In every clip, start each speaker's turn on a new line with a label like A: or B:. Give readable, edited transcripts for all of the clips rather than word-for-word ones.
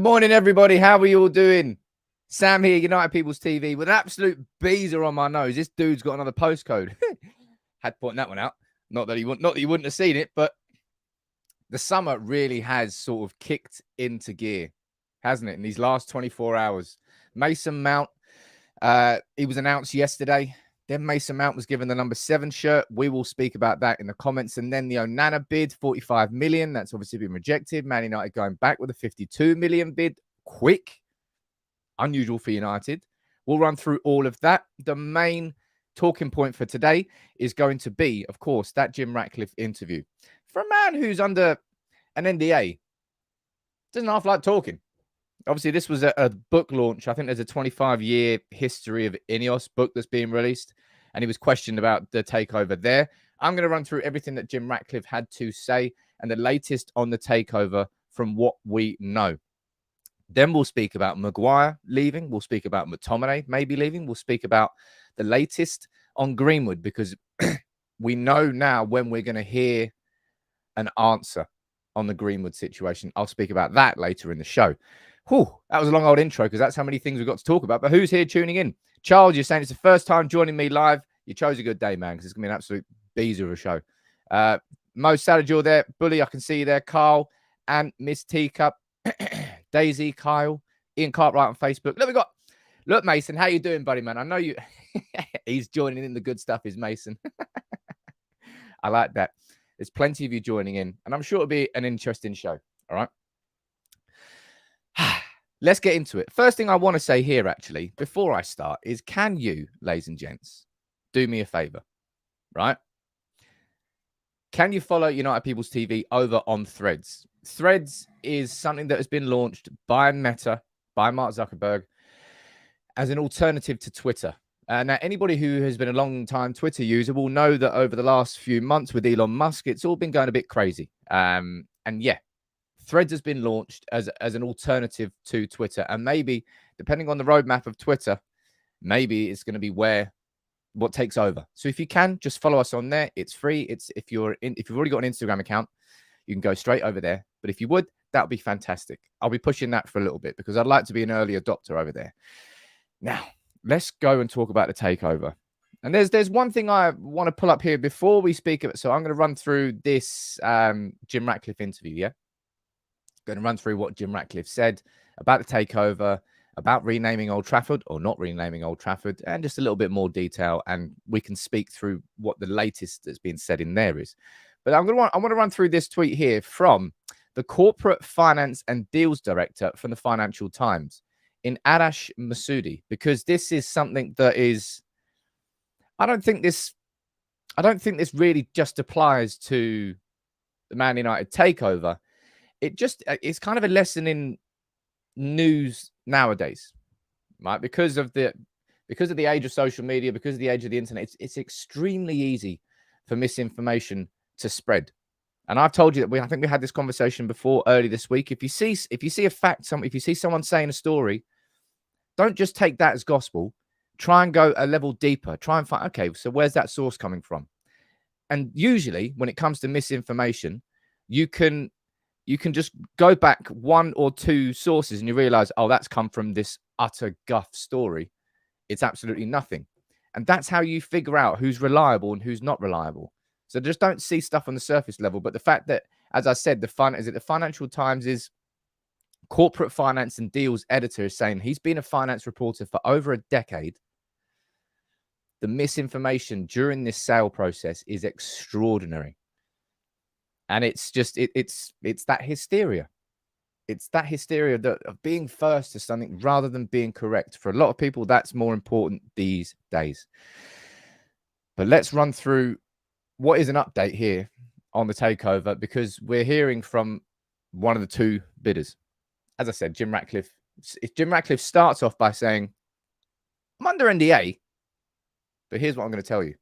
A: morning, everybody. How are you all doing? Sam here, United People's TV, with an absolute beezer on my nose. This dude's got another postcode. Had to point that one out. Not that you wouldn't have seen it, but the summer really has sort of kicked into gear, hasn't it? In these last 24 hours, Mason Mount, he was announced yesterday. Then Mason Mount was given the number 7 shirt. We will speak about that in the comments. And then the Onana bid, 45 million. That's obviously been rejected. Man United going back with a 52 million bid. Quick. Unusual for United. We'll run through all of that. The main talking point for today is going to be, of course, that Jim Ratcliffe interview. For a man who's under an NDA, doesn't half like talking. Obviously, this was a book launch. I think there's a 25-year history of INEOS book that's being released, and he was questioned about the takeover there. I'm going to run through everything that Jim Ratcliffe had to say and the latest on the takeover from what we know. Then we'll speak about Maguire leaving. We'll speak about McTominay maybe leaving. We'll speak about the latest on Greenwood, because we know now when we're going to hear an answer on the Greenwood situation. I'll speak about that later in the show. Whew, that was a long old intro because that's how many things we've got to talk about. But who's here tuning in? Charles, you're saying it's the first time joining me live. You chose a good day, man, because it's going to be an absolute beezer of a show. Mo Salad, you're there. Bully, I can see you there. Carl and Miss Teacup. Daisy, Kyle, Ian Cartwright on Facebook. Look, Mason, how you doing, buddy, man? I know you. He's joining in the good stuff, is Mason. I like that. There's plenty of you joining in, and I'm sure it'll be an interesting show. All right. Let's get into it. First thing I want to say here, actually, before I start, is can you, ladies and gents, do me a favor, right? Can you follow United People's TV over on Threads? Threads is something that has been launched by Meta, by Mark Zuckerberg, as an alternative to Twitter. Now, anybody who has been a long-time Twitter user will know that over the last few months with Elon Musk, it's all been going a bit crazy. And yeah, Threads has been launched as an alternative to Twitter. And maybe, depending on the roadmap of Twitter, maybe it's going to be what takes over. So if you can, just follow us on there. It's free. It's if you've already got an Instagram account, you can go straight over there. But if you would, that would be fantastic. I'll be pushing that for a little bit because I'd like to be an early adopter over there. Now, let's go and talk about the takeover. And there's one thing I want to pull up here before we speak of it. So I'm going to run through this Jim Ratcliffe interview, yeah? Going to run through what Jim Ratcliffe said about the takeover, about renaming Old Trafford or not renaming Old Trafford, and just a little bit more detail. And we can speak through what the latest that's been said in there is. But I want to run through this tweet here from the Corporate Finance and Deals Director from the Financial Times, in Arash Masoudi, because this is something that is, I don't think this really just applies to the Man United takeover. It's kind of a lesson in news nowadays, right? Because of the age of social media, because of the age of the internet, it's extremely easy for misinformation to spread. And I've told you that I think we had this conversation before early this week. If you see a fact, if you see someone saying a story, don't just take that as gospel. Try and go a level deeper. Try and find, okay, so where's that source coming from? And usually when it comes to misinformation, you can just go back one or two sources and you realize, oh, that's come from this utter guff story. It's absolutely nothing. And that's how you figure out who's reliable and who's not reliable. So just don't see stuff on the surface level. But the fact that, as I said, the Financial Times is corporate finance and deals editor is saying he's been a finance reporter for over a decade. The misinformation during this sale process is extraordinary. And it's just, it's that hysteria. It's that hysteria of being first to something rather than being correct. For a lot of people, that's more important these days. But let's run through what is an update here on the takeover, because we're hearing from one of the two bidders. As I said, Jim Ratcliffe starts off by saying, I'm under NDA, but here's what I'm going to tell you.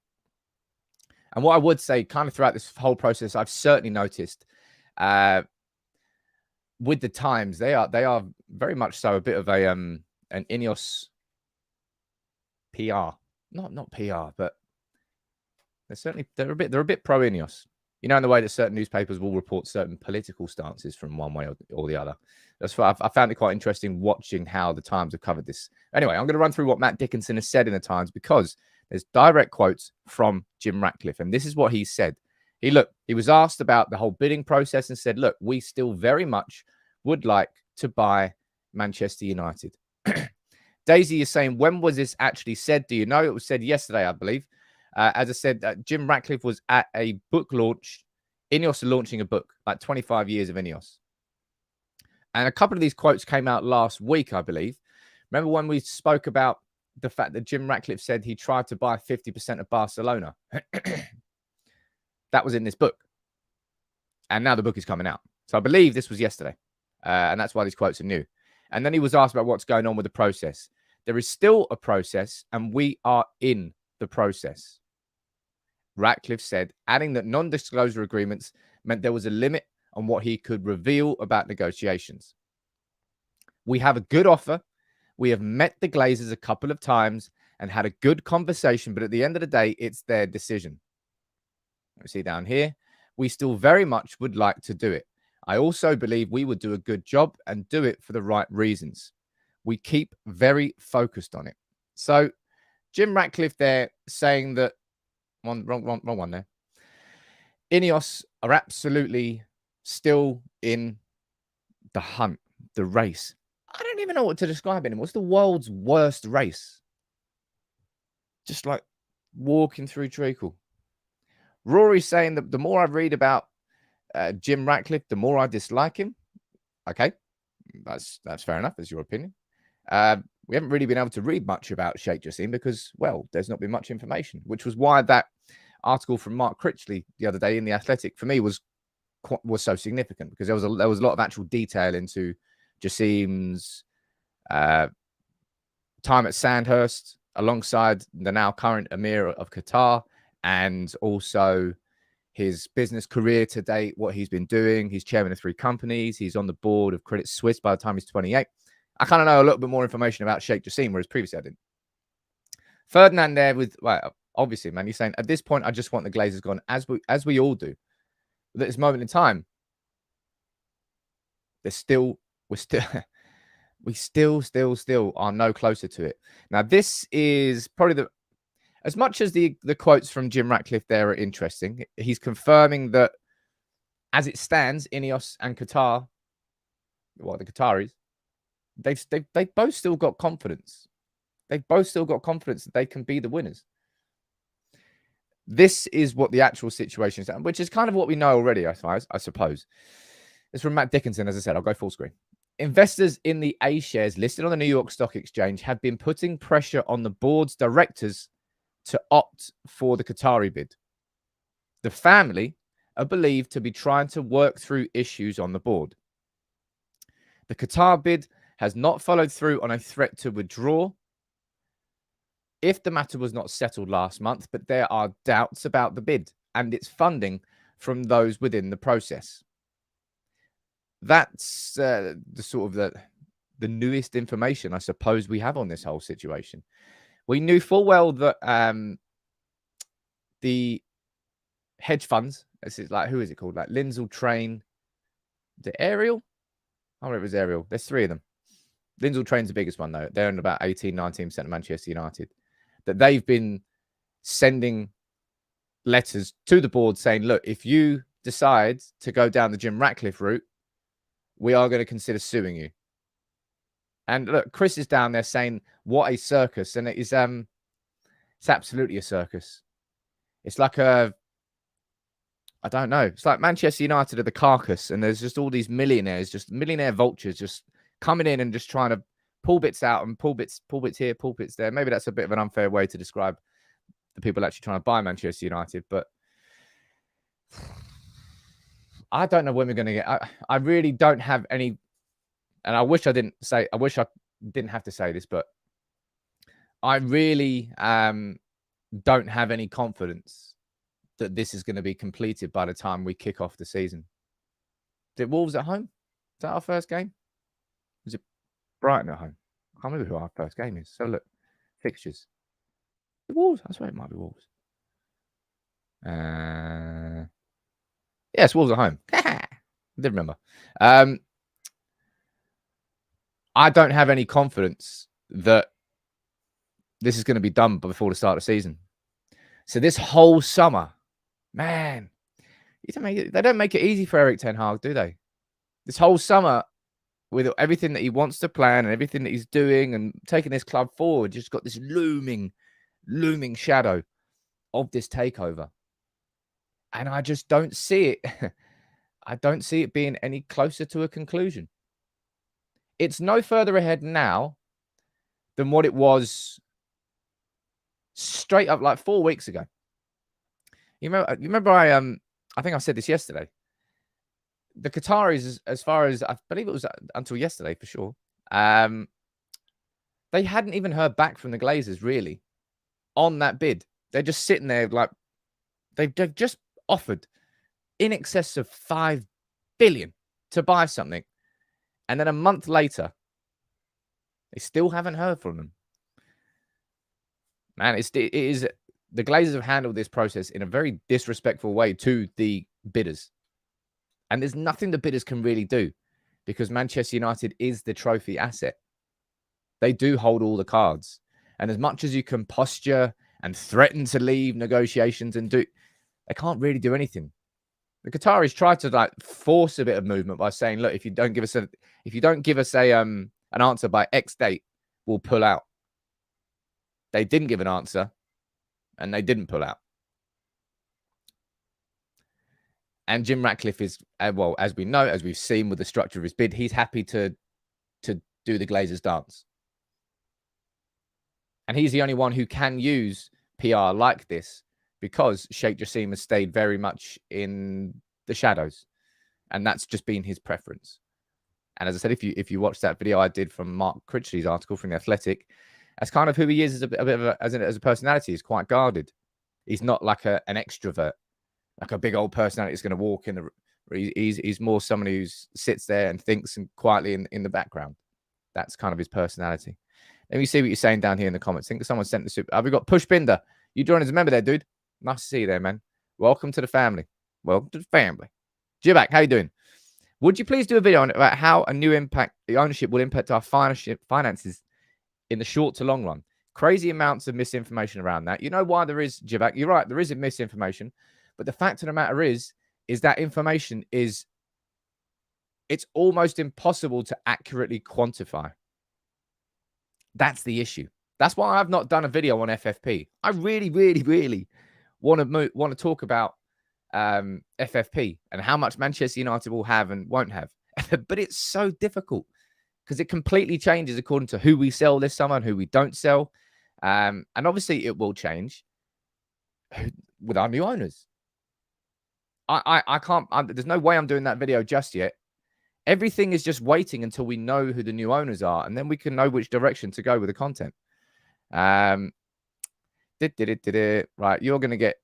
A: And what I would say kind of throughout this whole process, I've certainly noticed with the Times, they are very much so a bit of an INEOS PR. Not PR, but they're a bit pro INEOS. You know, in the way that certain newspapers will report certain political stances from one way or the other. That's why I found it quite interesting watching how the Times have covered this. Anyway, I'm going to run through what Matt Dickinson has said in the Times because there's direct quotes from Jim Ratcliffe. And this is what he said. He was asked about the whole bidding process and said, look, we still very much would like to buy Manchester United. Daisy is saying, when was this actually said? Do you know? It was said yesterday, I believe. As I said, Jim Ratcliffe was at a book launch. INEOS are launching a book, like 25 years of INEOS. And a couple of these quotes came out last week, I believe. Remember when we spoke about the fact that Jim Ratcliffe said he tried to buy 50% of Barcelona? That was in this book. And now the book is coming out. So I believe this was yesterday. And that's why these quotes are new. And then he was asked about what's going on with the process. There is still a process, and we are in the process. Ratcliffe said, adding that non-disclosure agreements meant there was a limit on what he could reveal about negotiations. We have a good offer. We have met the Glazers a couple of times and had a good conversation, but at the end of the day, it's their decision. You see down here, we still very much would like to do it. I also believe we would do a good job and do it for the right reasons. We keep very focused on it. So Jim Ratcliffe there saying that, wrong one there. INEOS are absolutely still in the hunt, the race. I don't even know what to describe anymore. It's the world's worst race. Just like walking through treacle. Rory's saying that the more I read about Jim Ratcliffe, the more I dislike him. Okay, that's fair enough. That's your opinion. We haven't really been able to read much about Sheikh Jassim because, well, there's not been much information, which was why that article from Mark Critchley the other day in The Athletic for me was so significant because there was a lot of actual detail into Jassim's time at Sandhurst alongside the now current Emir of Qatar, and also his business career to date, what he's been doing. He's chairman of 3 companies. He's on the board of Credit Suisse by the time he's 28. I kind of know a little bit more information about Sheikh Jassim, whereas previously I didn't. Ferdinand there with, well, obviously, man, he's saying, at this point, I just want the Glazers gone, as we all do. But at this moment in time, we still are no closer to it. Now, this is probably as much as the quotes from Jim Ratcliffe there are interesting, he's confirming that as it stands, INEOS and Qatar, well, the Qataris, they both still got confidence. They've both still got confidence that they can be the winners. This is what the actual situation is, which is kind of what we know already, I suppose. It's from Matt Dickinson, as I said. I'll go full screen. Investors in the A shares listed on the New York Stock Exchange have been putting pressure on the board's directors to opt for the Qatari bid. The family are believed to be trying to work through issues on the board. The Qatar bid has not followed through on a threat to withdraw if the matter was not settled last month, but there are doubts about the bid and its funding from those within the process. That's the sort of the newest information, I suppose, we have on this whole situation. We knew full well that the hedge funds, this is like, who is it called? Like Lindsay Train, the Ariel? I don't know if it was Ariel. There's 3 of them. Lindsay Train's the biggest one, though. They're in about 18-19% of Manchester United. That they've been sending letters to the board saying, look, if you decide to go down the Jim Ratcliffe route, we are going to consider suing you. And look, Chris is down there saying, what a circus. And it's absolutely a circus. It's like I don't know. It's like Manchester United are the carcass, and there's just all these millionaires, just millionaire vultures just coming in and just trying to pull bits out and pull bits here, pull bits there. Maybe that's a bit of an unfair way to describe the people actually trying to buy Manchester United, but I don't know when we're going to get. I really don't have any, and I wish I didn't have to say this, but I really don't have any confidence that this is going to be completed by the time we kick off the season. Is it Wolves at home? Is that our first game? Is it Brighton at home? I can't remember who our first game is. So look, fixtures. The Wolves. I swear it might be Wolves. Yes, Wolves at home. I did remember. I don't have any confidence that this is going to be done before the start of the season. So this whole summer, man, they don't make it easy for Erik ten Hag, do they? This whole summer, with everything that he wants to plan and everything that he's doing and taking this club forward, just got this looming shadow of this takeover. And I just don't see it. I don't see it being any closer to a conclusion. It's no further ahead now than what it was straight up like 4 weeks ago. You remember I think I said this yesterday. The Qataris, as far as I believe it was until yesterday for sure, they hadn't even heard back from the Glazers really on that bid. They're just sitting there like they've just offered in excess of 5 billion to buy something. And then a month later, they still haven't heard from them. Man, it is the Glazers have handled this process in a very disrespectful way to the bidders. And there's nothing the bidders can really do because Manchester United is the trophy asset. They do hold all the cards. And as much as you can posture and threaten to leave negotiations and do, they can't really do anything. The Qataris tried to like force a bit of movement by saying, look, if you don't give us an answer by X date, we'll pull out. They didn't give an answer and they didn't pull out. And Jim Ratcliffe is, well, as we know, as we've seen with the structure of his bid, he's happy to do the Glazers dance. And he's the only one who can use PR like this because Sheikh Jassim has stayed very much in the shadows. And that's just been his preference. And as I said, if you watch that video I did from Mark Critchley's article from The Athletic, that's kind of who he is as a bit of as a personality. He's quite guarded. He's not like an extrovert, like a big old personality that's going to walk in the. He's more somebody who sits there and thinks and quietly in the background. That's kind of his personality. Let me see what you're saying down here in the comments. I think someone sent the super. Have we got Push Binder? You joined as a member there, dude. Nice to see you there, man. Welcome to the family. Welcome to the family. Jibak, how you doing? Would you please do a video on about how a new ownership will impact our finances in the short to long run? Crazy amounts of misinformation around that. You know why there is, Jibak? You're right. There is misinformation. But the fact of the matter is that information it's almost impossible to accurately quantify. That's the issue. That's why I've not done a video on FFP. I really, really, really want to talk about FFP and how much Manchester United will have and won't have. But it's so difficult because it completely changes according to who we sell this summer and who we don't sell. And obviously it will change with our new owners. I can't, there's no way I'm doing that video just yet. Everything is just waiting until we know who the new owners are, and then we can know which direction to go with the content. Right, you're going to get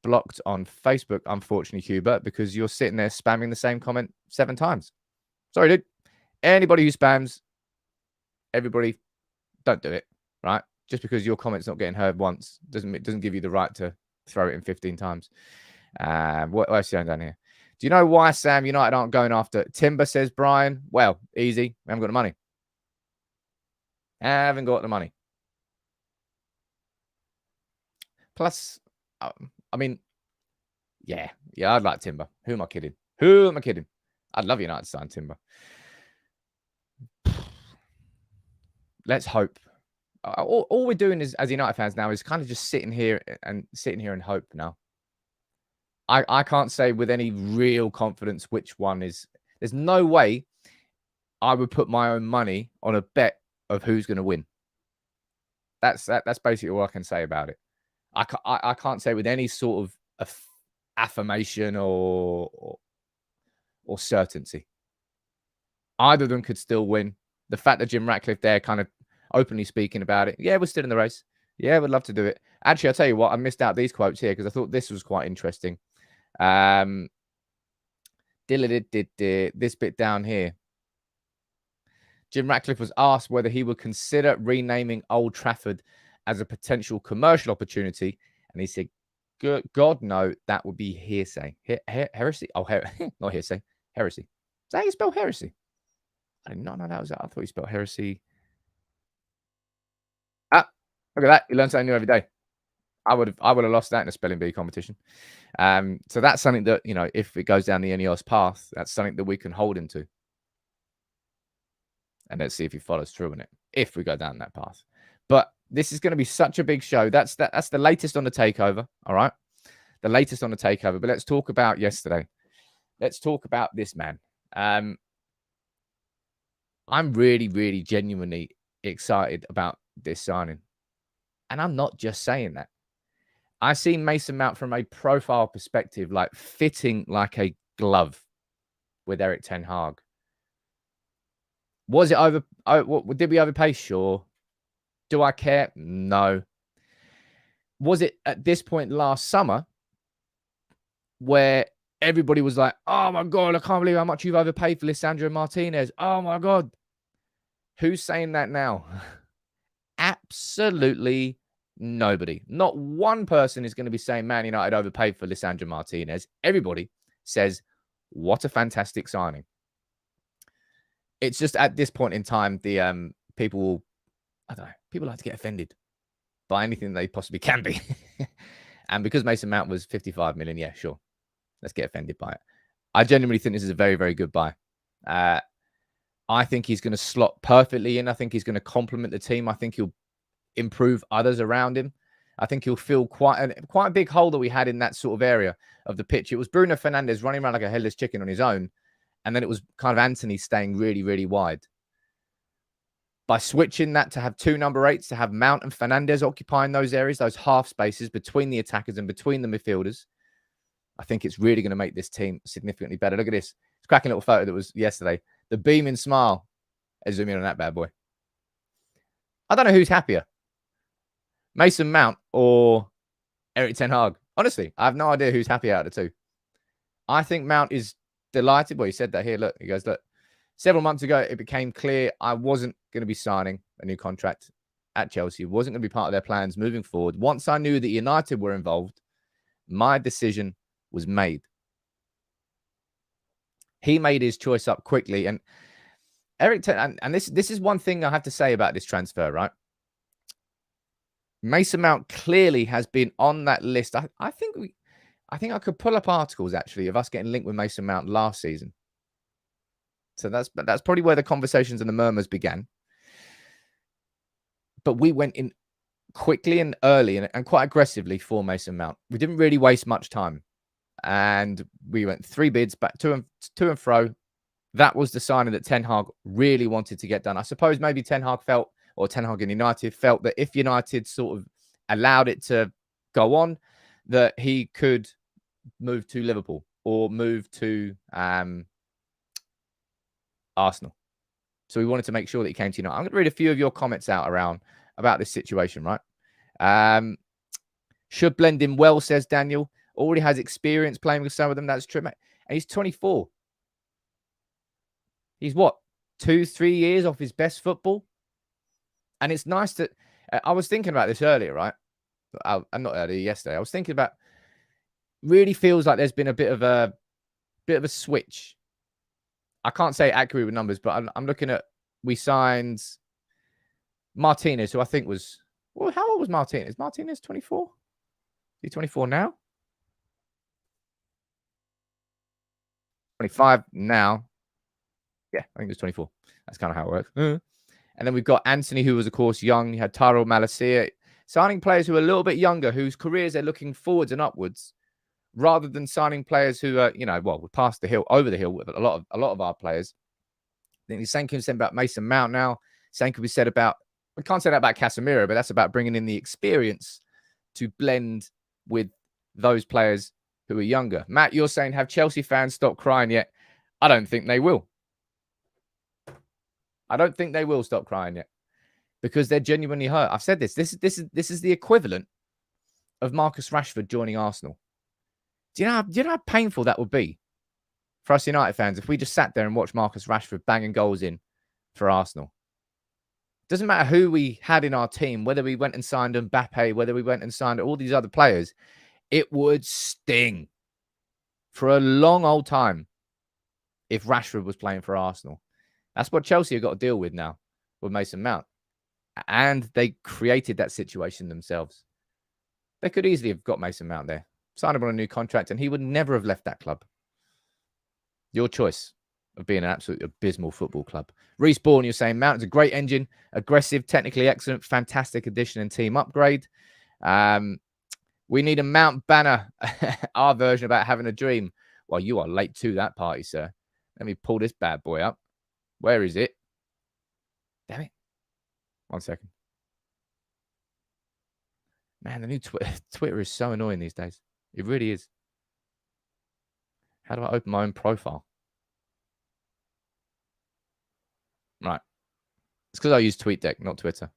A: blocked on Facebook, unfortunately, Hubert, because you're sitting there spamming the same comment 7 times. Sorry, dude. Anybody who spams, everybody, don't do it, right? Just because your comment's not getting heard once doesn't give you the right to throw it in 15 times. What else is going down here? Do you know why Sam United aren't going after Timber, says Brian? Well, easy. We haven't got the money. Haven't got the money. Plus, I mean, yeah, I'd like Timber. Who am I kidding? I'd love United to sign Timber. Let's hope. All we're doing is, as United fans now, is kind of just sitting here and hope now. I can't say with any real confidence which one is. There's no way I would put my own money on a bet of who's going to win. That's basically all I can say about it. I can't say with any sort of affirmation or certainty. Either of them could still win. The fact that Jim Ratcliffe there kind of openly speaking about it. Yeah, we're still in the race. Yeah, we'd love to do it. Actually, I'll tell you what, I missed out these quotes here because I thought this was quite interesting. This bit down here. Jim Ratcliffe was asked whether he would consider renaming Old Trafford as a potential commercial opportunity. And he said, God, no, that would be hearsay. Heresy? Oh, not hearsay. Heresy. Is that how you spell heresy? I did not know that was that. I thought you spelled heresy. Ah, look at that. You learn something new every day. I would have lost that in a spelling bee competition. So that's something that, if it goes down the INEOS path, that's something that we can hold him to. And let's see if he follows through on it, if we go down that path. But this is going to be such a big show. That's the latest on the takeover. All right. The latest on the takeover. But let's talk about yesterday. Let's talk about this man. I'm really, really genuinely excited about this signing. And I'm not just saying that. I see Mason Mount from a profile perspective, like fitting like a glove with Erik ten Hag. Was it over? Did we overpay? Sure. Do I care? No. Was it at this point last summer where everybody was like, oh my God, I can't believe how much you've overpaid for Lisandro Martinez. Oh my God. Who's saying that now? Absolutely nobody. Not one person is going to be saying Man United overpaid for Lisandro Martinez. Everybody says, what a fantastic signing. It's just at this point in time, the people like to get offended by anything they possibly can be. And because Mason Mount was 55 million, yeah, sure. Let's get offended by it. I genuinely think this is a very, very good buy. I think he's going to slot perfectly in. I think he's going to complement the team. I think he'll improve others around him. I think he'll fill quite a big hole that we had in that sort of area of the pitch. It was Bruno Fernandes running around like a headless chicken on his own. And then it was kind of Anthony staying really, really wide. By switching that to have two number 8s, to have Mount and Fernandes occupying those areas, those half spaces between the attackers and between the midfielders, I think it's really going to make this team significantly better. Look at this. It's a cracking little photo that was yesterday. The beaming smile. Let's zoom in on that bad boy. I don't know who's happier, Mason Mount or Erik ten Hag. Honestly, I have no idea who's happy out of the two. I think Mount is delighted. Well, he said that here. Look, he goes, look, several months ago, it became clear I wasn't going to be signing a new contract at Chelsea. It wasn't going to be part of their plans moving forward. Once I knew that United were involved, my decision was made. He made his choice up quickly. And this is one thing I have to say about this transfer, right? Mason Mount clearly has been on that list. I think I could pull up articles actually of us getting linked with Mason Mount last season. So that's probably where the conversations and the murmurs began. But we went in quickly and early and quite aggressively for Mason Mount. We didn't really waste much time. And we went 3 bids back to and fro. That was the signing that Ten Hag really wanted to get done. I suppose maybe Ten Hag and United felt that if United sort of allowed it to go on, that he could move to Liverpool or move to Arsenal. So we wanted to make sure that he came to United. I'm going to read a few of your comments out about this situation, right? Should blend in well, says Daniel. Already has experience playing with some of them. That's true, mate. And he's 24. He's what? 2-3 years off his best football. And it's nice that I was thinking about this earlier, right? I'm not earlier, yesterday. I was thinking about really feels like there's been a bit of a switch. I can't say accurate with numbers, but I'm looking at, we signed Martinez, who I think was, well, how old was Martinez? Martinez 24? Is he 24 now? 25 now. Yeah, I think it's 24. That's kind of how it works. And then we've got Anthony, who was, of course, young. You had Tyrell Malacia. Signing players who are a little bit younger, whose careers they're looking forwards and upwards, rather than signing players who are, we're past the hill, over the hill with a lot of our players. I think the same can be said about Mason Mount now. Same can be said about, we can't say that about Casemiro, but that's about bringing in the experience to blend with those players who are younger. Matt, you're saying, have Chelsea fans stopped crying yet? I don't think they will. I don't think they will stop crying yet, because they're genuinely hurt. I've said this. This is the equivalent of Marcus Rashford joining Arsenal. Do you know how painful that would be for us United fans if we just sat there and watched Marcus Rashford banging goals in for Arsenal? Doesn't matter who we had in our team, whether we went and signed Mbappe, whether we went and signed all these other players, it would sting for a long old time if Rashford was playing for Arsenal. That's what Chelsea have got to deal with now with Mason Mount. And they created that situation themselves. They could easily have got Mason Mount there, signed him on a new contract, and he would never have left that club. Your choice of being an absolutely abysmal football club. Respawn, you're saying Mount is a great engine, aggressive, technically excellent, fantastic addition and team upgrade. We need a Mount banner, our version about having a dream. Well, you are late to that party, sir. Let me pull this bad boy up. Where is it? Damn it. 1 second. Man, the new Twitter is so annoying these days. It really is. How do I open my own profile? Right. It's because I use TweetDeck, not Twitter.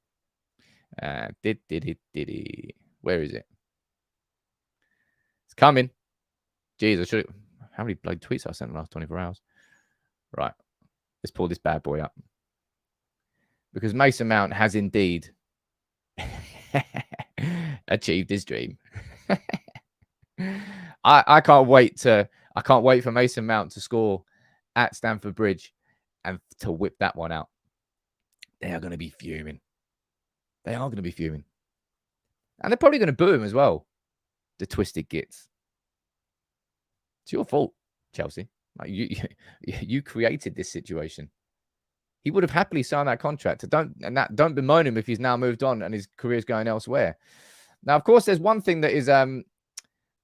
A: Where is it? It's coming. Jeez, I should. How many bloody tweets I sent in the last 24 hours? Right. Let's pull this bad boy up. Because Mason Mount has indeed achieved his dream. I can't wait for Mason Mount to score at Stamford Bridge and to whip that one out. They are going to be fuming. They are going to be fuming. And they're probably going to boo him as well. The twisted gits. It's your fault, Chelsea. Like you created this situation. He would have happily signed that contract. Don't bemoan him if he's now moved on and his career's going elsewhere. Now, of course, there's one thing that is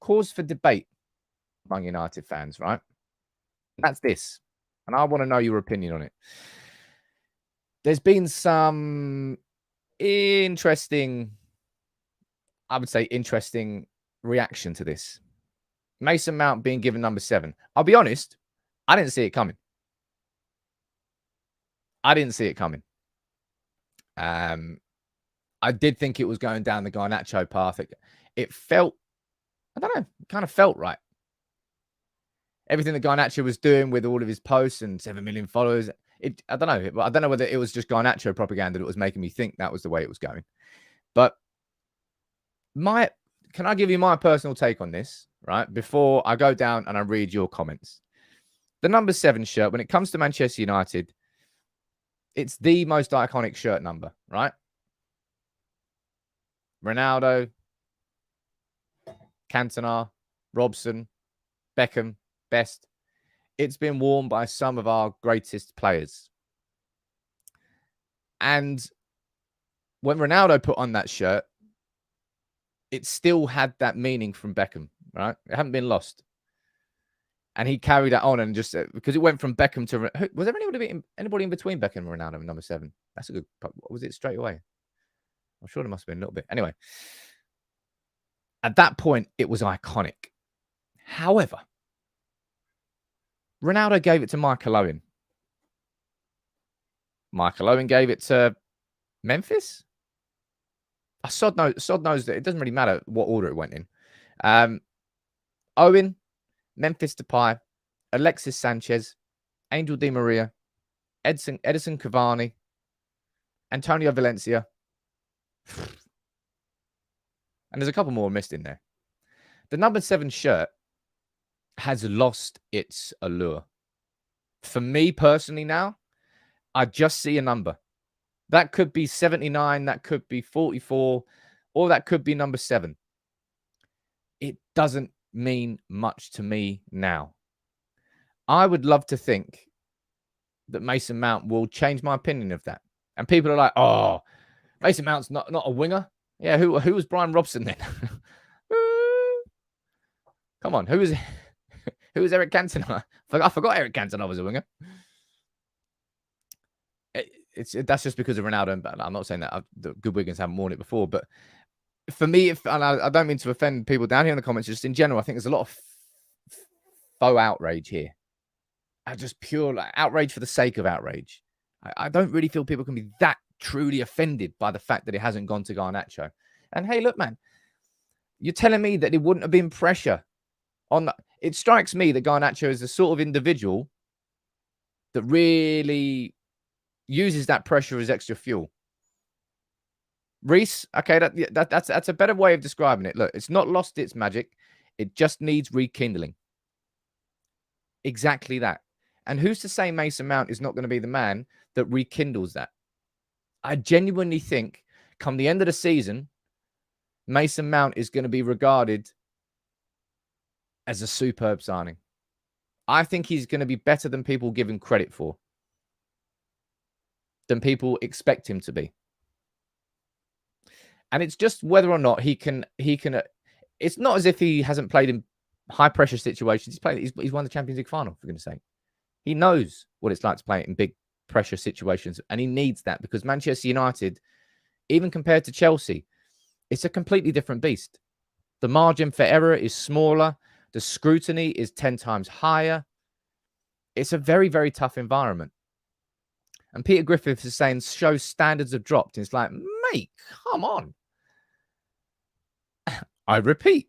A: cause for debate among United fans, right? That's this. And I want to know your opinion on it. There's been some interesting reaction to this. Mason Mount being given number 7. I'll be honest, I didn't see it coming. I did think it was going down the Garnacho path. It felt, I don't know, it kind of felt right. Everything that Garnacho was doing with all of his posts and 7 million followers, I don't know. I don't know whether it was just Garnacho propaganda that was making me think that was the way it was going. But can I give you my personal take on this, right? Before I go down and I read your comments. The number 7 shirt, when it comes to Manchester United, it's the most iconic shirt number, right? Ronaldo, Cantona, Robson, Beckham, Best. It's been worn by some of our greatest players. And when Ronaldo put on that shirt, it still had that meaning from Beckham, right? It hadn't been lost. And he carried that on and just because it went from Beckham to... Was there anybody in between Beckham and Ronaldo in number 7? That's a good... Was it straight away? I'm sure there must have been a little bit. Anyway, at that point, it was iconic. However, Ronaldo gave it to Michael Owen. Michael Owen gave it to Memphis. Sod knows that it doesn't really matter what order it went in. Owen, Memphis Depay, Alexis Sanchez, Angel Di Maria, Edison Cavani, Antonio Valencia. And there's a couple more missed in there. The number 7 shirt has lost its allure. For me personally now, I just see a number. That could be 79, that could be 44, or that could be number 7. It doesn't mean much to me now. I would love to think that Mason Mount will change my opinion of that. And people are like, oh, Mason Mount's not a winger. Yeah, who was Brian Robson then? Come on, who was Eric Cantona? I forgot Eric Cantona was a winger. That's just because of Ronaldo. But I'm not saying that the good Wiggins haven't worn it before. But for me, and I don't mean to offend people down here in the comments, just in general, I think there's a lot of faux outrage here. Just pure outrage for the sake of outrage. I don't really feel people can be that truly offended by the fact that it hasn't gone to Garnacho. And hey, look, man, you're telling me that it wouldn't have been pressure on the... It strikes me that Garnacho is the sort of individual that really uses that pressure as extra fuel. Reece, okay, that's a better way of describing it. Look, it's not lost its magic. It just needs rekindling. Exactly that. And who's to say Mason Mount is not going to be the man that rekindles that? I genuinely think come the end of the season, Mason Mount is going to be regarded as a superb signing. I think he's going to be better than people give him credit for, than people expect him to be. And it's just whether or not he can. It's not as if he hasn't played in high pressure situations. He's won the Champions League final, for goodness sake. He knows what it's like to play in big pressure situations, and he needs that because Manchester United, even compared to Chelsea, it's a completely different beast. The margin for error is smaller. The scrutiny is 10 times higher. It's a very, very tough environment. And Peter Griffiths is saying show standards have dropped. And it's like, mate, come on. I repeat,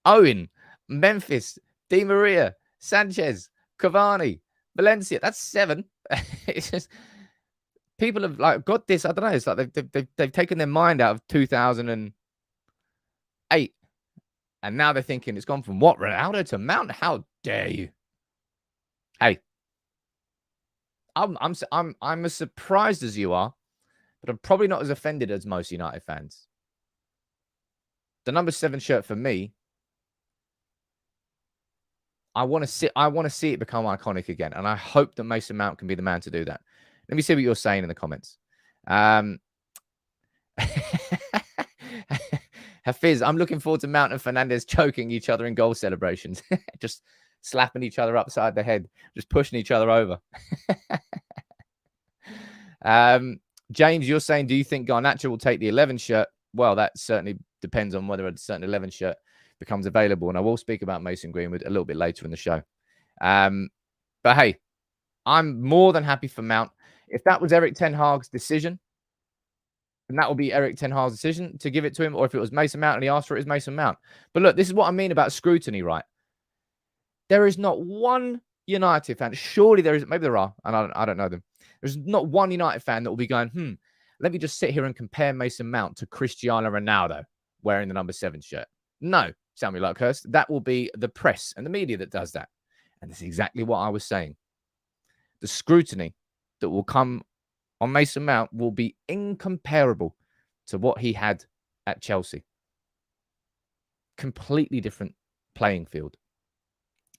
A: Owen, Memphis, Di Maria, Sanchez, Cavani, Valencia. That's 7. It's just people have like got this. I don't know. It's like they've taken their mind out of 2008, and now they're thinking it's gone from what, Ronaldo to Mount. How dare you? Hey, I'm as surprised as you are, but I'm probably not as offended as most United fans. The number 7 shirt for me, I want to see it become iconic again, and I hope that Mason Mount can be the man to do that. Let me see what you're saying in the comments. Hafiz, I'm looking forward to Mount and Fernandes choking each other in goal celebrations, just slapping each other upside the head, just pushing each other over. James, you're saying, do you think Garnacho will take the 11 shirt? Well, that certainly depends on whether a certain 11 shirt becomes available. And I will speak about Mason Greenwood a little bit later in the show. But hey, I'm more than happy for Mount. If that was Erik ten Hag's decision, then that will be Erik ten Hag's decision to give it to him. Or if it was Mason Mount and he asked for it, it's Mason Mount. But look, this is what I mean about scrutiny, right? There is not one United fan. Surely there is. Maybe there are, and I don't know them. There's not one United fan that will be going, let me just sit here and compare Mason Mount to Cristiano Ronaldo wearing the number 7 shirt. No, Sammy Luckhurst. That will be the press and the media that does that. And that's exactly what I was saying. The scrutiny that will come on Mason Mount will be incomparable to what he had at Chelsea. Completely different playing field.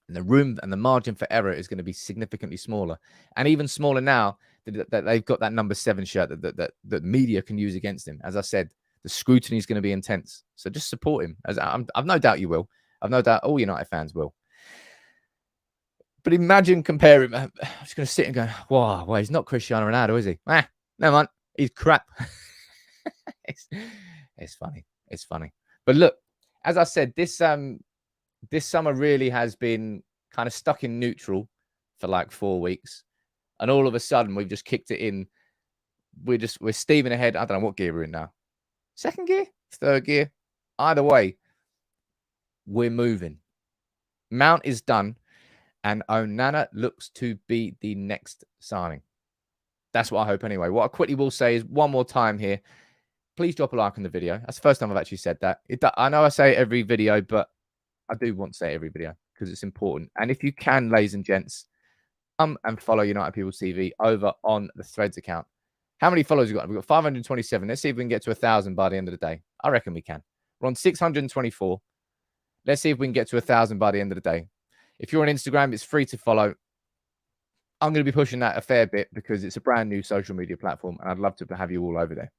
A: And the room and the margin for error is going to be significantly smaller. And even smaller now that they've got that number 7 shirt that media can use against him. As I said, the scrutiny is going to be intense. So just support him. I've no doubt you will. I've no doubt all United fans will. But imagine comparing. I'm just going to sit and go, wow, well, he's not Cristiano Ronaldo, is he? No, man, he's crap. It's funny. It's funny. But look, as I said, this summer really has been kind of stuck in neutral for like 4 weeks. And all of a sudden, we've just kicked it in. We're steaming ahead. I don't know what gear we're in now. 2nd gear? 3rd gear? Either way, we're moving. Mount is done. And Onana looks to be the next signing. That's what I hope anyway. What I quickly will say is one more time here. Please drop a like on the video. That's the first time I've actually said that. I know I say it every video, but I do want to say it every video because it's important. And if you can, ladies and gents, come and follow United People TV over on the Threads account. How many followers have we got? We've got 527. Let's see if we can get to 1,000 by the end of the day. I reckon we can. We're on 624. Let's see if we can get to 1,000 by the end of the day. If you're on Instagram, it's free to follow. I'm going to be pushing that a fair bit because it's a brand new social media platform and I'd love to have you all over there.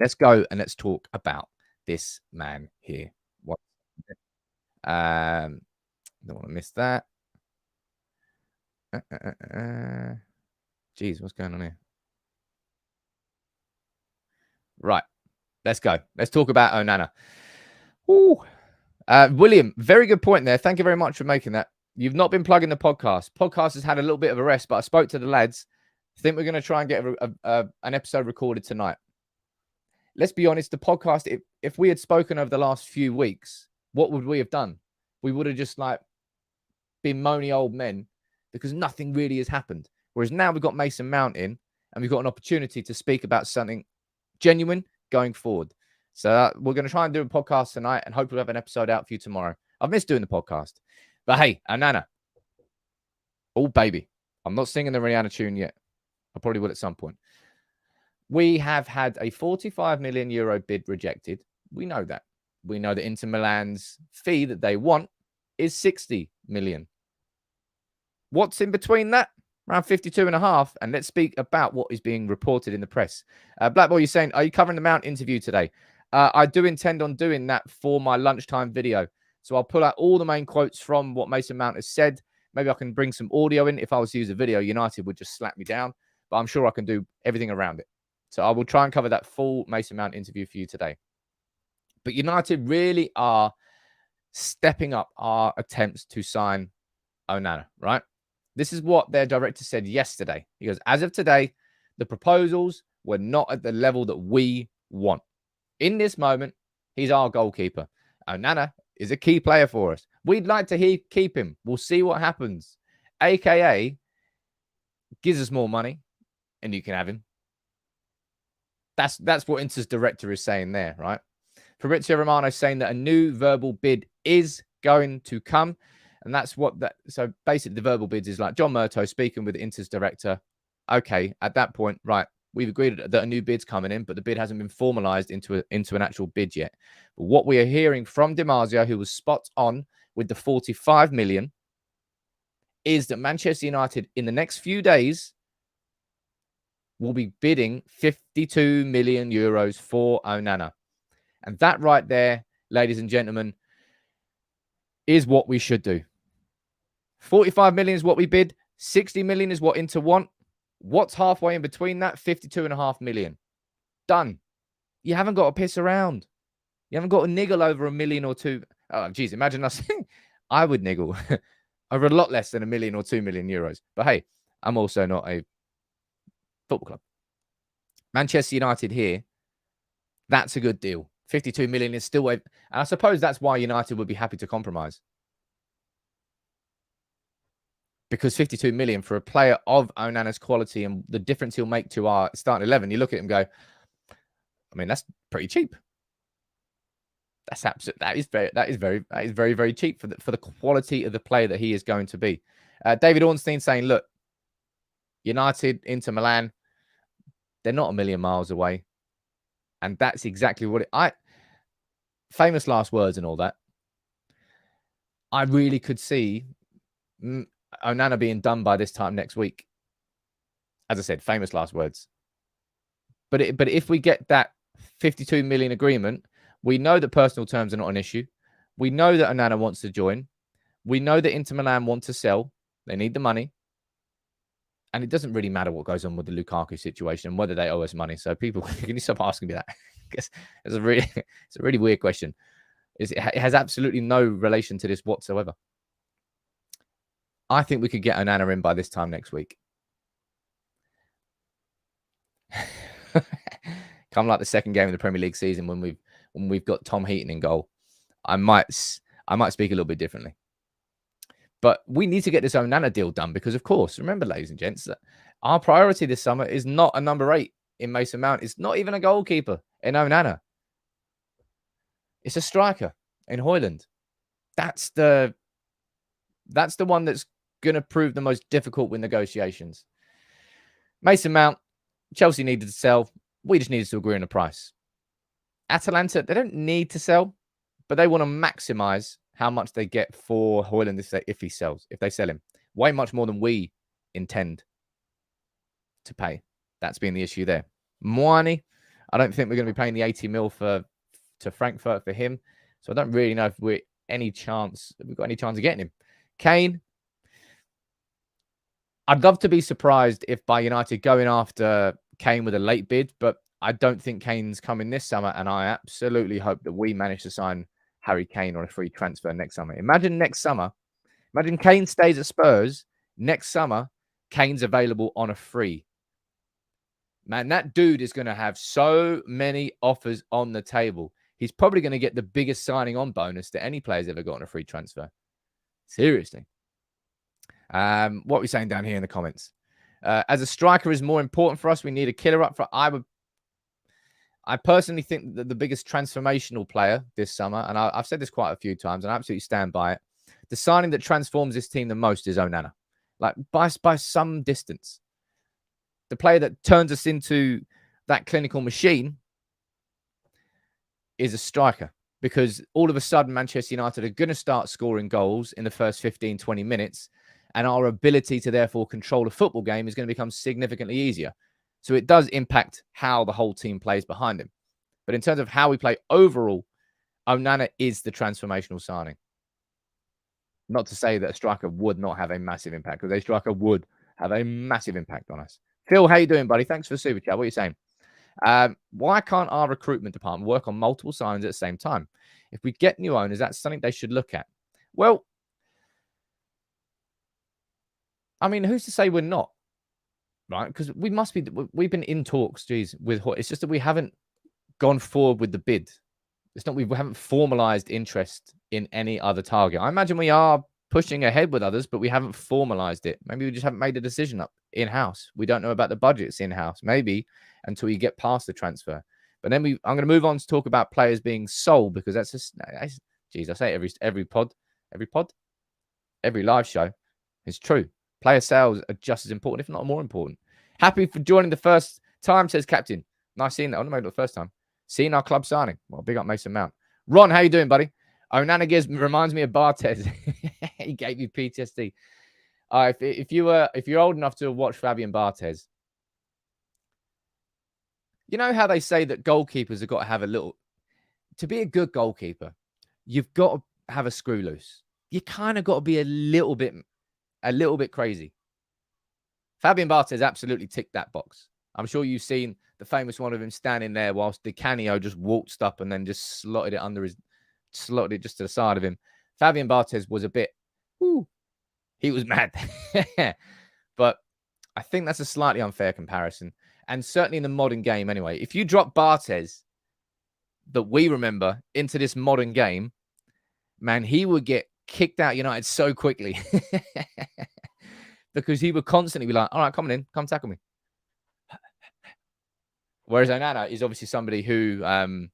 A: Let's go and let's talk about this man here. Don't want to miss that. Jeez, what's going on here? Right. Let's go. Let's talk about Onana. Ooh. William, very good point there. Thank you very much for making that. You've not been plugging the podcast. Podcast has had a little bit of a rest, but I spoke to the lads. I think we're going to try and get an episode recorded tonight. Let's be honest, the podcast, if we had spoken over the last few weeks, what would we have done? We would have just like been moany old men because nothing really has happened. Whereas now we've got Mason Mount in and we've got an opportunity to speak about something genuine going forward. So we're going to try and do a podcast tonight and hopefully have an episode out for you tomorrow. I've missed doing the podcast. But hey, Onana, Oh, baby. I'm not singing the Rihanna tune yet. I probably will at some point. We have had a 45 million euro bid rejected. We know that. We know that Inter Milan's fee that they want is 60 million. What's in between that? Around 52 and a half. And let's speak about what is being reported in the press. Black Boy, you're saying, are you covering the Mount interview today? I do intend on doing that for my lunchtime video. So I'll pull out all the main quotes from what Mason Mount has said. Maybe I can bring some audio in. If I was to use a video, United would just slap me down. But I'm sure I can do everything around it. So I will try and cover that full Mason Mount interview for you today. But United really are stepping up our attempts to sign Onana, right? This is what their director said yesterday. He goes, as of today, the proposals were not at the level that we want. In this moment, he's our goalkeeper. Onana is a key player for us. We'd like to keep him. We'll see what happens. AKA gives us more money and you can have him. That's what Inter's director is saying there, right? Fabrizio Romano saying that a new verbal bid is going to come. And that's what that. So basically, the verbal bids is like John Murtough speaking with Inter's director. Okay, at that point, right, we've agreed that a new bid's coming in, but the bid hasn't been formalized into an actual bid yet. But what we are hearing from Di Marzio, who was spot on with the 45 million, is that Manchester United in the next few days will be bidding 52 million euros for Onana. And that right there, ladies and gentlemen, is what we should do. 45 million is what we bid. 60 million is what Inter want. What's halfway in between that? 52.5 million. Done. You haven't got to piss around. You haven't got to niggle over a million or two. Oh, geez, imagine us. I would niggle over a lot less than 1 million or 2 million euros. But hey, I'm also not a football club. Manchester United here, that's a good deal. 52 million is still, and I suppose that's why United would be happy to compromise. Because 52 million for a player of Onana's quality and the difference he'll make to our starting 11, you look at him and go, I mean, that's pretty cheap. That's absolute. That is very, very cheap for the quality of the player that he is going to be. David Ornstein saying, look, United, Inter Milan, they're not a million miles away. And that's exactly what famous last words and all that. I really could see Onana being done by this time next week. As I said, famous last words. But if we get that 52 million agreement, we know that personal terms are not an issue. We know that Onana wants to join. We know that Inter Milan want to sell. They need the money. And it doesn't really matter what goes on with the Lukaku situation and whether they owe us money. So people, can you stop asking me that? It's a really weird question. It has absolutely no relation to this whatsoever. I think we could get Onana in by this time next week. Come like the second game of the Premier League season when we've got Tom Heaton in goal, I might speak a little bit differently. But we need to get this Onana deal done because, of course, remember, ladies and gents, that our priority this summer is not a number 8 in Mason Mount. It's not even a goalkeeper in Onana. It's a striker in Højlund. That's the one that's going to prove the most difficult with negotiations. Mason Mount, Chelsea needed to sell. We just needed to agree on a price. Atalanta, they don't need to sell, but they want to maximize how much they get for Højlund if they sell him. Way much more than we intend to pay. That's been the issue there. Moani, I don't think we're going to be paying the 80 mil to Frankfurt for him. So I don't really know if we've got any chance of getting him. Kane, I'd love to be surprised if by United going after Kane with a late bid, but I don't think Kane's coming this summer, and I absolutely hope that we manage to sign Harry Kane on a free transfer next summer. Imagine Kane stays at Spurs. Next summer, Kane's available on a free. Man, that dude is going to have so many offers on the table. He's probably going to get the biggest signing on bonus that any player's ever got on a free transfer. Seriously. What are we saying down here in the comments? As a striker is more important for us, we need a killer up front. I personally think that the biggest transformational player this summer, and I've said this quite a few times, and I absolutely stand by it, the signing that transforms this team the most is Onana. like by some distance. The player that turns us into that clinical machine is a striker, because all of a sudden Manchester United are going to start scoring goals in the first 15, 20 minutes, and our ability to therefore control a football game is going to become significantly easier. So it does impact how the whole team plays behind him. But in terms of how we play overall, Onana is the transformational signing. Not to say that a striker would not have a massive impact, because a striker would have a massive impact on us. Phil, how you doing, buddy? Thanks for the super chat. What are you saying? Why can't our recruitment department work on multiple signings at the same time? If we get new owners, that's something they should look at. Well, I mean, who's to say we're not? Right? Because we must be. We've been in talks, geez, with. It's just that we haven't gone forward with the bid. It's not. We haven't formalized interest in any other target. I imagine we are pushing ahead with others, but we haven't formalized it. Maybe we just haven't made a decision up in-house. We don't know about the budgets in-house. Maybe until you get past the transfer. But then I'm going to move on to talk about players being sold, because that's just, geez, I say every live show. It's true. Player sales are just as important, if not more important. Happy for joining the first time, says Captain. Nice seeing that. I don't know the first time. Seeing our club signing. Well, big up Mason Mount. Ron, how you doing, buddy? Onana reminds me of Barthez. He gave you PTSD. If you're old enough to watch Fabian Barthez, you know how they say that goalkeepers have got to have to be a good goalkeeper, you've got to have a screw loose. You kind of got to be a little bit crazy. Fabian Barthez absolutely ticked that box. I'm sure you've seen the famous one of him standing there whilst Di Canio just waltzed up and then just slotted it just to the side of him. Fabian Barthez was a bit, he was mad. But I think that's a slightly unfair comparison. And certainly in the modern game anyway, if you drop Barthez that we remember into this modern game, man, he would get kicked out United so quickly. Because he would constantly be like, all right, come on in, come tackle me. Whereas Onana is obviously somebody who Onana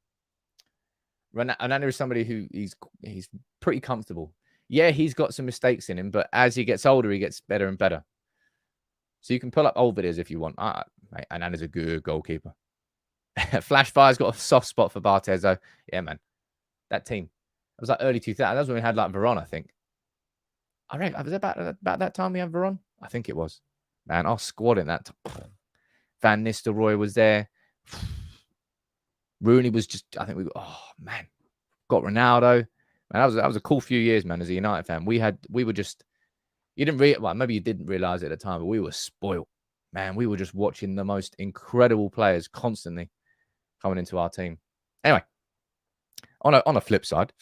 A: is somebody who he's pretty comfortable. Yeah, he's got some mistakes in him, but as he gets older, he gets better and better. So you can pull up old videos if you want. Onana's a good goalkeeper. Flashfire's got a soft spot for Barthez, though. Yeah, man. That team. It was like early 2000s. That was when we had like Veron, I think. I reckon, was it about that time we had Veron? I think it was. Man, our squad in that time. Van Nistelrooy was there. Rooney was just, I think man. Got Ronaldo. Man, that was a cool few years, man, as a United fan. We were just, you didn't maybe you didn't realize it at the time, but we were spoiled. Man, we were just watching the most incredible players constantly coming into our team. Anyway, on a flip side,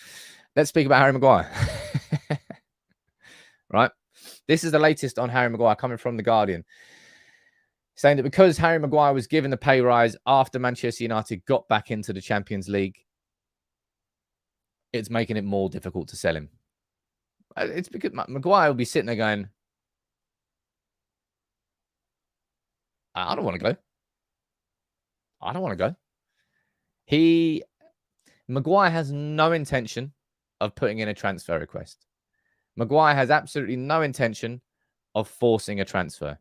A: let's speak about Harry Maguire. Right? This is the latest on Harry Maguire coming from The Guardian, saying that because Harry Maguire was given the pay rise after Manchester United got back into the Champions League, it's making it more difficult to sell him. It's because Maguire will be sitting there going, I don't want to go. I don't want to go. Maguire has no intention of putting in a transfer request. Maguire has absolutely no intention of forcing a transfer.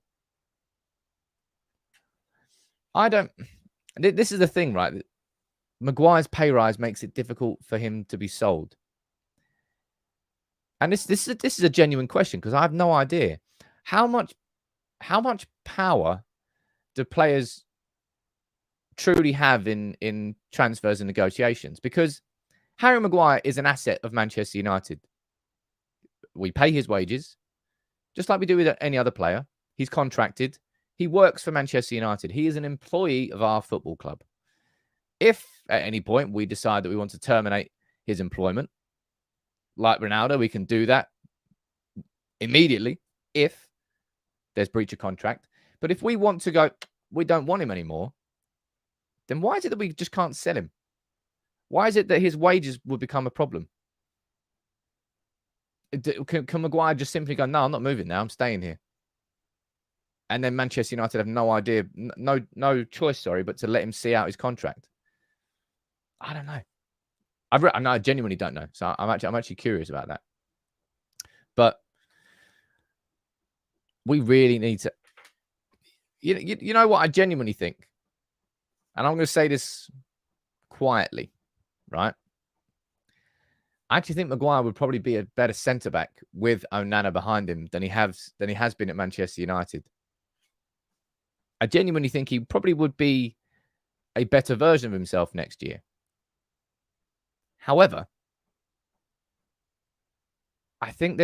A: This is the thing, right? Maguire's pay rise makes it difficult for him to be sold. And this is a genuine question, because I have no idea how much power do players truly have in transfers and negotiations, because Harry Maguire is an asset of Manchester United. We pay his wages, just like we do with any other player. He's contracted. He works for Manchester United. He is an employee of our football club. If at any point we decide that we want to terminate his employment, like Ronaldo, we can do that immediately if there's breach of contract. But if we want to go, we don't want him anymore, then why is it that we just can't sell him? Why is it that his wages would become a problem? Can Maguire just simply go, no, I'm not moving now, I'm staying here? And then Manchester United have no idea, no choice, but to let him see out his contract. I don't know. I genuinely don't know. So I'm actually curious about that. But we really need to. You know what? I genuinely think, and I'm going to say this quietly, right? I actually think Maguire would probably be a better centre back with Onana behind him than he has been at Manchester United. I genuinely think he probably would be a better version of himself next year. However, I think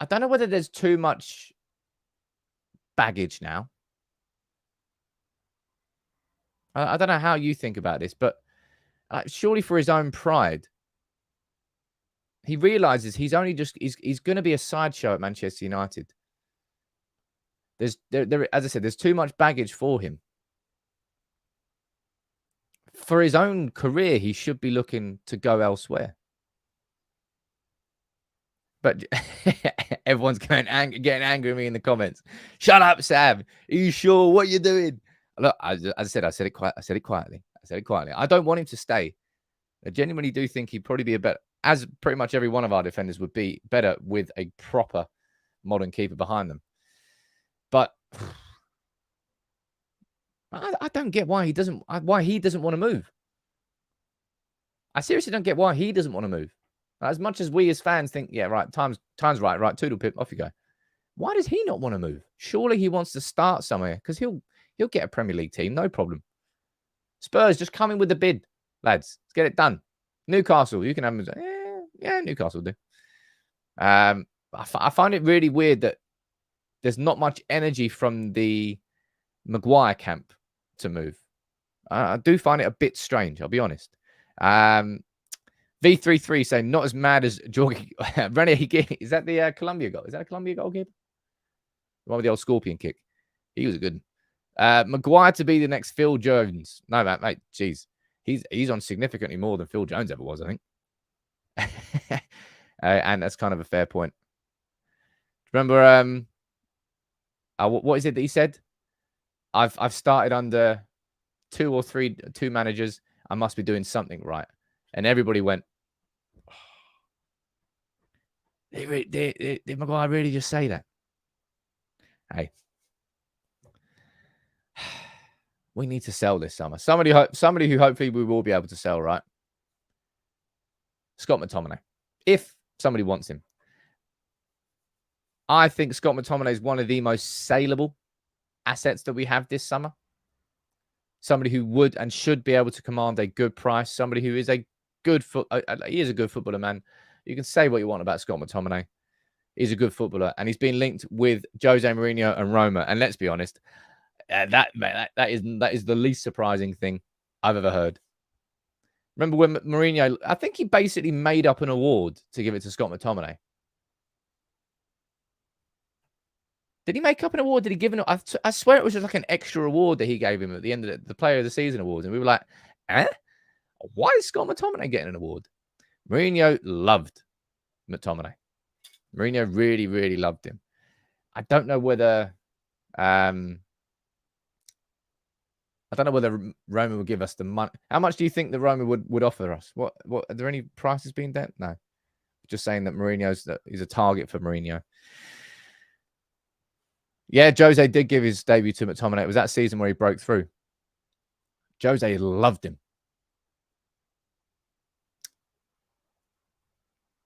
A: I don't know whether there's too much baggage now. I don't know how you think about this, but surely for his own pride, he realizes he's going to be a sideshow at Manchester United. As I said, there's too much baggage for him. For his own career, he should be looking to go elsewhere. But everyone's getting angry at me in the comments. Shut up, Sam. Are you sure what you're doing? Look, as I said it quietly. I don't want him to stay. I genuinely do think he'd probably be a better, as pretty much every one of our defenders would be better with a proper modern keeper behind them. But I don't get why he doesn't want to move. I seriously don't get why he doesn't want to move. As much as we as fans think, yeah, right, time's right, toodle pip, off you go. Why does he not want to move? Surely he wants to start somewhere because he'll get a Premier League team, no problem. Spurs, just come in with the bid, lads. Let's get it done. Newcastle, you can have them. Yeah, Newcastle do. I find it really weird that there's not much energy from the Maguire camp to move. I do find it a bit strange, I'll be honest. V33 saying not as mad as Jorge Rene Higuita. Is that the Colombia goal? Is that a Colombia goalkeeper? The one with the old scorpion kick. He was a good one. Maguire to be the next Phil Jones. No, mate. Jeez. He's on significantly more than Phil Jones ever was, I think. And that's kind of a fair point. Remember, what is it that he said? I've started under two managers. I must be doing something right. And everybody went, did Maguire really just say that? Hey, we need to sell this summer. Somebody who hopefully we will be able to sell, right? Scott McTominay, if somebody wants him. I think Scott McTominay is one of the most saleable assets that we have this summer. Somebody who would and should be able to command a good price. Somebody who is a good he is a good footballer, man. You can say what you want about Scott McTominay. He's a good footballer, and he's been linked with Jose Mourinho and Roma. And let's be honest, that is the least surprising thing I've ever heard. Remember when Mourinho? I think he basically made up an award to give it to Scott McTominay. Did he make up an award? Did he give it? I swear it was just like an extra award that he gave him at the end of the Player of the Season awards, and we were like, why is Scott McTominay getting an award? Mourinho loved McTominay. Mourinho really, really loved him. I don't know whether Roma would give us the money. How much do you think the Roma would offer us? What are there any prices being set? No. Just saying that Mourinho's a target for Mourinho. Yeah, Jose did give his debut to McTominay. It was that season where he broke through. Jose loved him.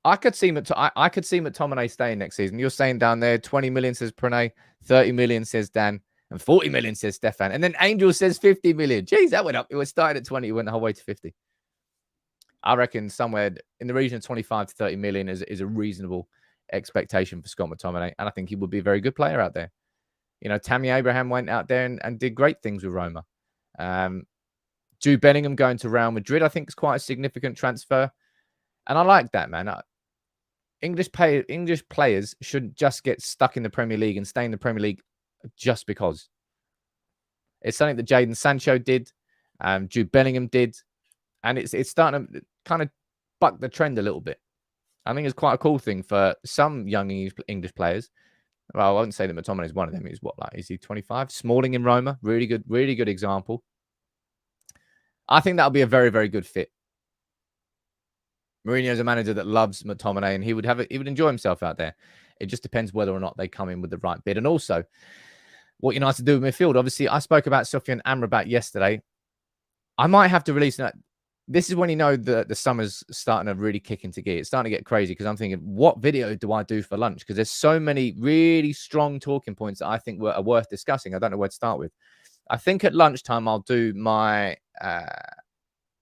A: I could see McTominay staying next season. You're saying down there, 20 million says Pranay, 30 million says Dan, and 40 million says Stefan. And then Angel says 50 million. Jeez, that went up. It was started at 20, it went the whole way to 50. I reckon somewhere in the region of 25 to 30 million is a reasonable expectation for Scott McTominay. And I think he would be a very good player out there. You know, Tammy Abraham went out there and did great things with Roma. Jude Bellingham going to Real Madrid, I think, is quite a significant transfer. And I like that, man. English players shouldn't just get stuck in the Premier League and stay in the Premier League just because. It's something that Jadon Sancho did, Jude Bellingham did, and it's starting to kind of buck the trend a little bit. I think it's quite a cool thing for some young English players. Well, I wouldn't say that McTominay is one of them. He's is he 25? Smalling in Roma, really good example. I think that'll be a very, very good fit. Mourinho's a manager that loves McTominay, and he would enjoy himself out there. It just depends whether or not they come in with the right bid. And also, what United do with midfield. Obviously, I spoke about Sofyan Amrabat yesterday. I might have to release that. This is when you know the summer's starting to really kick into gear. It's starting to get crazy because I'm thinking, what video do I do for lunch? Because there's so many really strong talking points that I think are worth discussing. I don't know where to start with. I think at lunchtime, I'll do my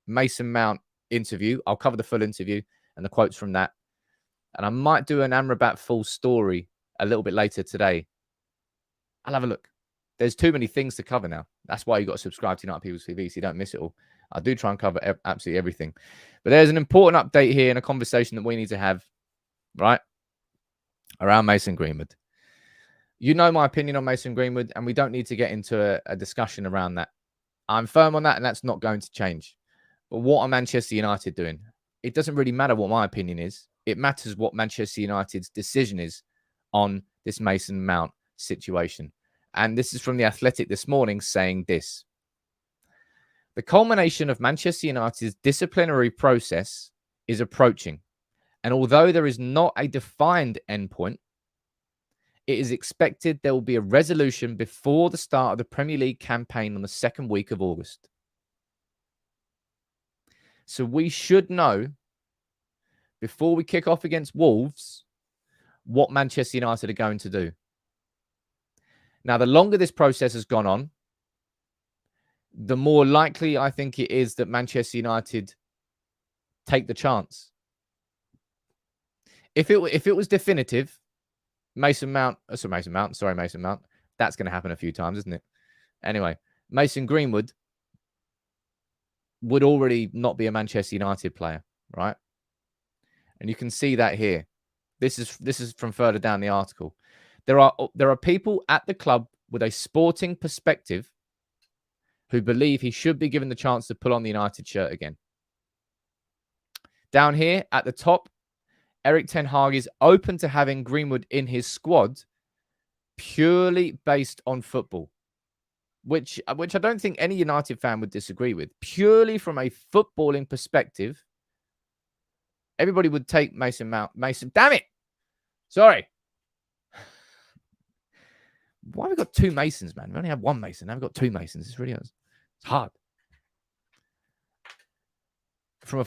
A: Mason Mount interview. I'll cover the full interview and the quotes from that. And I might do an Amrabat full story a little bit later today. I'll have a look. There's too many things to cover now. That's why you got to subscribe to United People's TV so you don't miss it all. I do try and cover absolutely everything. But there's an important update here and a conversation that we need to have, right, around Mason Greenwood. You know my opinion on Mason Greenwood, and we don't need to get into a discussion around that. I'm firm on that, and that's not going to change. But what are Manchester United doing? It doesn't really matter what my opinion is. It matters what Manchester United's decision is on this Mason Mount situation. And this is from The Athletic this morning saying this. The culmination of Manchester United's disciplinary process is approaching. And although there is not a defined endpoint, it is expected there will be a resolution before the start of the Premier League campaign on the second week of August. So we should know, before we kick off against Wolves, what Manchester United are going to do. Now, the longer this process has gone on, the more likely I think it is that Manchester United take the chance. If it was definitive, Mason Mount, that's going to happen a few times, isn't it? Anyway, Mason Greenwood would already not be a Manchester United player, right? And you can see that here. This is from further down the article. There are people at the club with a sporting perspective who believe he should be given the chance to pull on the United shirt again. Down here at the top, Erik ten Hag is open to having Greenwood in his squad purely based on football, which I don't think any United fan would disagree with. Purely from a footballing perspective, everybody would take Mason Mount. Damn it! Sorry. Why have we got two Masons, man? We only have one Mason. Now we've got two Masons. It's hard. From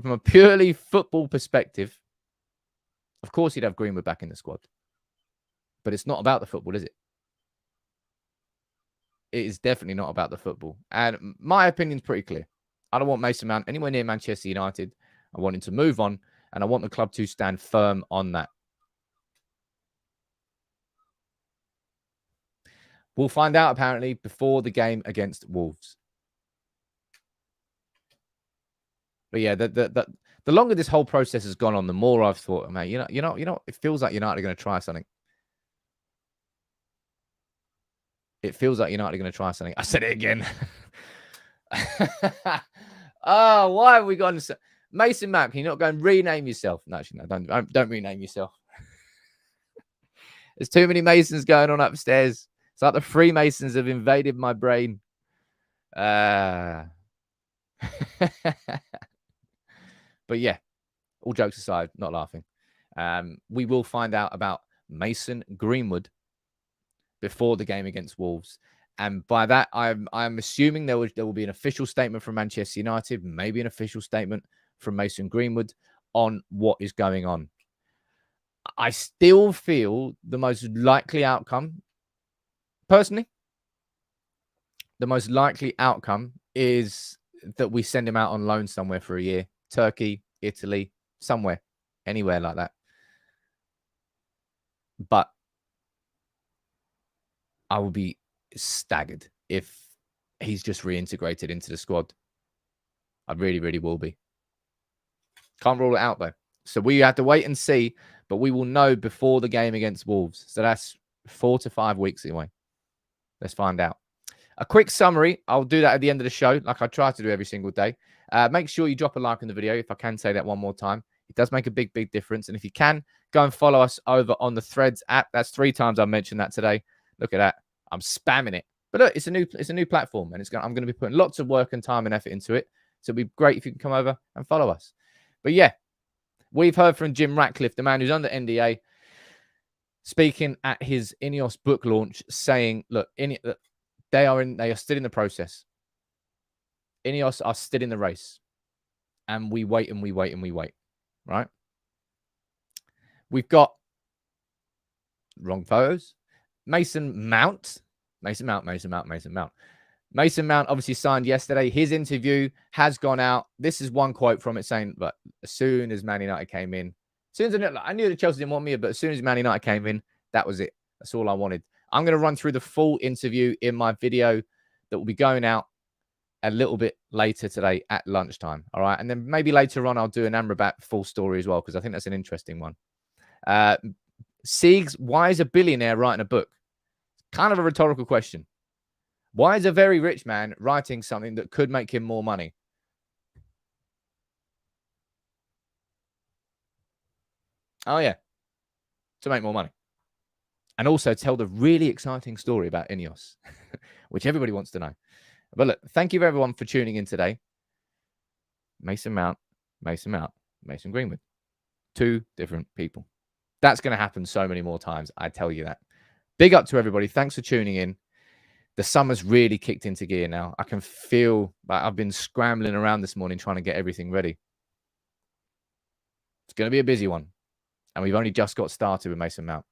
A: a purely football perspective, of course he'd have Greenwood back in the squad. But it's not about the football, is it? It is definitely not about the football. And my opinion's pretty clear. I don't want Mason Mount anywhere near Manchester United. I want him to move on, and I want the club to stand firm on that. We'll find out, apparently, before the game against Wolves. But yeah, the longer this whole process has gone on, the more I've thought, man, you know, it feels like United are going to try something. It feels like United are going to try something. I said it again. Oh, why have we gone? Mason Mount, can you not go and rename yourself? No, actually, no, don't rename yourself. There's too many Masons going on upstairs. It's like the Freemasons have invaded my brain. But yeah, all jokes aside, not laughing. We will find out about Mason Greenwood before the game against Wolves. And by that, I'm assuming there will be an official statement from Manchester United, maybe an official statement from Mason Greenwood on what is going on. I still feel the most likely outcome, personally, the most likely outcome is that we send him out on loan somewhere for a year. Turkey, Italy, somewhere, anywhere like that. But I will be staggered if he's just reintegrated into the squad. I really, really will be. Can't rule it out, though. So we have to wait and see, but we will know before the game against Wolves. So that's 4 to 5 weeks away. Let's find out. A quick summary. I'll do that at the end of the show, like I try to do every single day. Make sure you drop a like on the video, if I can say that one more time. It does make a big, big difference. And if you can, go and follow us over on the Threads app. That's 3 times I mentioned that today. Look at that. I'm spamming it. But look, it's a new platform, and I'm going to be putting lots of work and time and effort into it. So it'd be great if you can come over and follow us. But yeah, we've heard from Jim Ratcliffe, the man who's under NDA. speaking at his INEOS book launch, saying, look, they are still in the process. INEOS are still in the race. And we wait and we wait and we wait, right? We've got wrong photos. Mason Mount obviously signed yesterday. His interview has gone out. This is one quote from it saying, but as soon as Man United came in, I knew that Chelsea didn't want me, but as soon as Man United came in, that was it. That's all I wanted. I'm going to run through the full interview in my video that will be going out a little bit later today at lunchtime. All right. And then maybe later on, I'll do an Amrabat full story as well, because I think that's an interesting one. Siegs, why is a billionaire writing a book? Kind of a rhetorical question. Why is a very rich man writing something that could make him more money? Oh, yeah. To make more money. And also tell the really exciting story about INEOS, which everybody wants to know. But look, thank you everyone for tuning in today. Mason Mount, Mason Greenwood. 2 different people. That's going to happen so many more times. I tell you that. Big up to everybody. Thanks for tuning in. The summer's really kicked into gear now. I can feel like I've been scrambling around this morning trying to get everything ready. It's going to be a busy one. And we've only just got started with Mason Mount.